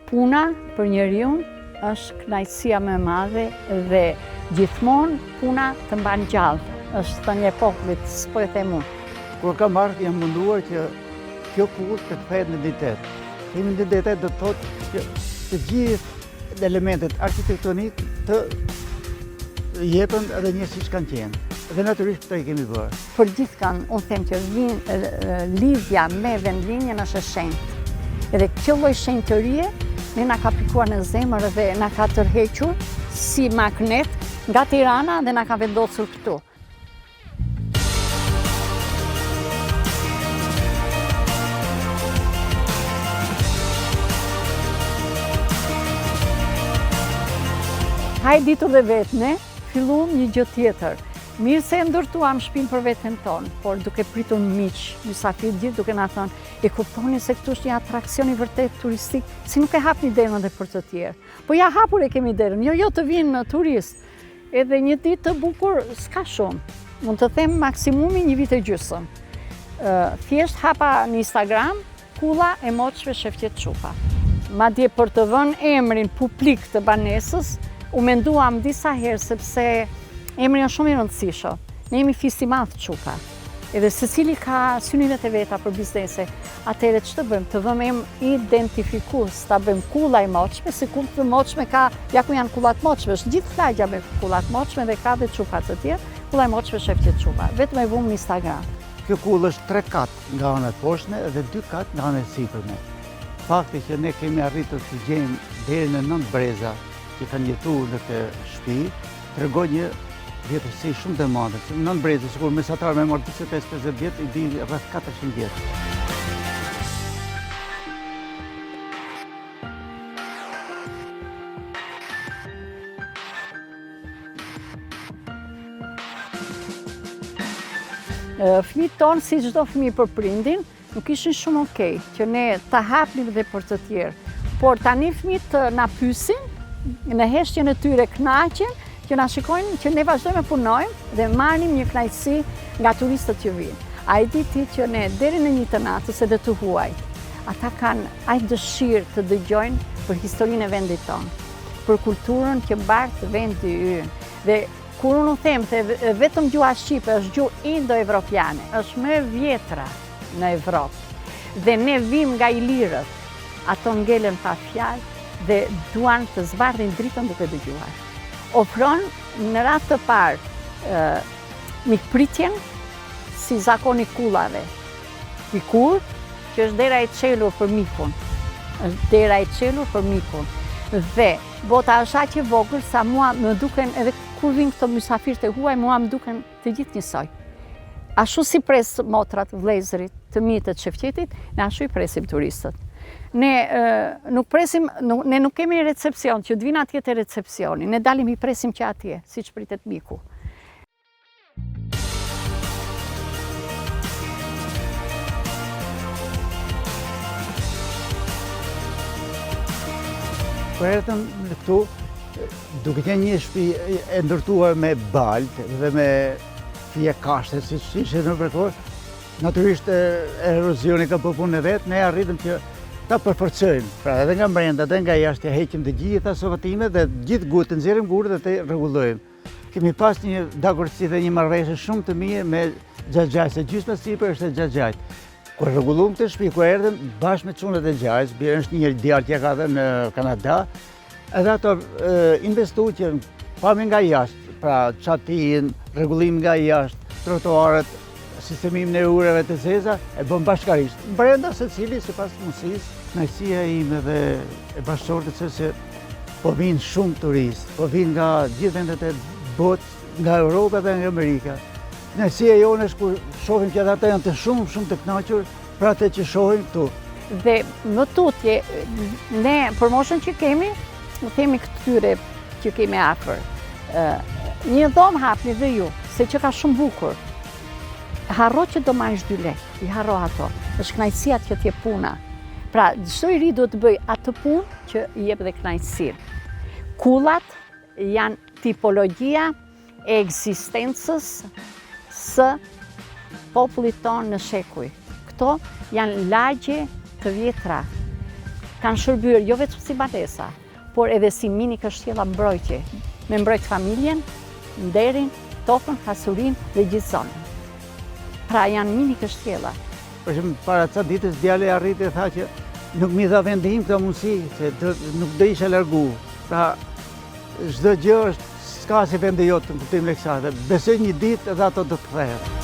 Puna për njeriu është kënaqësia më e madhe dhe gjithmonë puna të mban gjallë. Është thënie e popullit, s'po e them unë. Kur kam ardhur jam munduar që kjo punë të kthehet në identitet. Kemi identitet do të thotë që të gjithë elementet arkitektonik të jepen edhe një siç kanë qenë. Dhe natyrisht këto i kemi bërë. Për gjithkan, unë them që lidhja me vendlinjen është e shenjtë. Edhe kjo lloj shenjtërie ne na ka pikuar në zemër dhe na ka tërhequr si magnet nga Tirana dhe na ka vendosur këtu. Hajde ditur dhe vetë, ne filluam një gjë tjetër. Mirë se e ndërtuam shtëpinë për veten tonë, por duke pritur miq, mysafir gjithë duke na thënë, e kuptoni se këtu është një atraksion i vërtet turistik, si nuk e hapni derën edhe për të tjerë. Po ja hapur e kemi derën, jo të vinë turist. Edhe një ditë të bukur s'ka shumë. Mund të them maksimumi një vit e gjysmë. Thjesht hapa në Instagram kulla e moçve Shefqet Çupa. Madje për të vënë emrin publik të banesës, u menduam disa herë sepse emri është shumë i rëndësishëm. Ne jemi fis i madh Çupa. Edhe secili ka synimet e veta për biznese. Atëherë ç'të bëjmë? Të vëmë emër identifikues, ta bëjmë kulla e moçme, se kulla e moçme ka, ja ku janë kullat moçme, është gjithë flagja me kullat moçme dhe ka dhe çupa të tjerë, kulla e moçme Shefqet Çupa. Vetëm e vëmë në Instagram. Kjo kullë është 3 kat nga ana e poshtme dhe 2 kat nga ana e sipërme. Fakti që ne kemi arritur të gjejmë deri në 9 breza që kanë jetuar në këtë shtëpi, tregon një vjetësi shumë të madhe. 9 breza, sikur mesatar me marrë 45-50 vjet, i di rreth 400 vjet. Fëmijët tonë, si çdo fëmijë për prindin, nuk ishin shumë okej që ne ta hapnim dhe për të tjerë. Por tani fëmijët na pyesin, në heshtjen e tyre kënaqen, që na shikojnë që ne vazhdojmë të punojmë dhe marrim një kënaqësi nga turistët që vinë. A i di ti që ne deri në 1 të natës edhe të huaj, ata kanë aq dëshirë të dëgjojnë për historinë e vendit tonë, për kulturën që mbart vendi ynë. Dhe kur unë them se vetëm gjuha shqipe është gjuhë indo-evropiane, është më e vjetra në Evropë. Dhe ne vim nga Ilirët, ato ngelen pa fjalë dhe duan të zbardhin dritën duke dëgjuar. Ofron në radhë të parë mikpritjen si zakoni kullave. Pikur, që është dera e çelur për mikun. Është dera e çelur për mikun. Dhe bota është aq e vogël sa mua më duken edhe kur vinë këto mysafirët e huaj, mua më duken të gjithë njësoj. Ashtu si pres motrat, vëllezërit, të mijët të Shefqetit, ne ashtu i presim turistët. Ne nuk kemi recepcion, që të vinë atje te recepcioni. Ne dalim i presim që atje, siç pritet miku. Kur erdhëm këtu, duke qenë një shtëpi e ndërtuar me baltë dhe me fije kashte, siç ishte në përkohë, natyrisht erozioni ka bërë punën e vet, ne arritëm që ta përforcojmë. Pra edhe nga brenda, edhe nga jashtë heqim të gjitha sovatimet dhe gjithë gurë, nxjerrim gurë dhe të rregullojmë. Kemi pas një dakordsi dhe një marrëveshje shumë të mirë me Xhaxhaj, se gjysma sipër është e Xhaxhajt. Kur rregulluam këtë shtëpi, kur erdhëm bashkë me çunat e Xhaxhajs, bie është një djalë që ka dhënë në Kanada, edhe ato investuan që pami nga jashtë, pra çatin, rregullim nga jashtë, trotuarët, sistemimin e ureve të zeza, e bën bashkarisht. Brenda secili sipas mundësisë. Kënaqësia ime dhe e bashkëshortit se po vinë shumë turistë, po vinë nga gjithë vendet e botës, nga Europa dhe nga Amerika. Kënaqësia jonë është kur shohim që ata janë të shumë të kënaqur për atë që shohim këtu. Dhe më tutje, ne për moshën që kemi, u themi këtyre që kemi afër. Një dhomë hapni dhe ju, se që ka shumë bukur. Harro që do marrësh 2 lekë, i harro ato. Është kënaqësia që t'jep puna. Pra, çdo i ri duhet të bëj atë punë që i jep dhe kënaqësinë. Kullat janë tipologjia e ekzistencës së popullit tonë në shekuj. Këto janë lagje të vjetra. kanë shërbyer jo vetëm si banesa, por edhe si mini kështjella mbrojtje, me mbrojt familjen, nderin, tokën, pasurinë dhe gjithë zonën. Pra janë mini kështjella. Për shembull, para ca ditës djali arriti tha që nuk mi dha vendim këtë mundësi, se nuk do isha largu. Pra çdo gjë s'ka si vendi jot në kuptim leksate. Besoj një ditë edhe ato do të kthehen.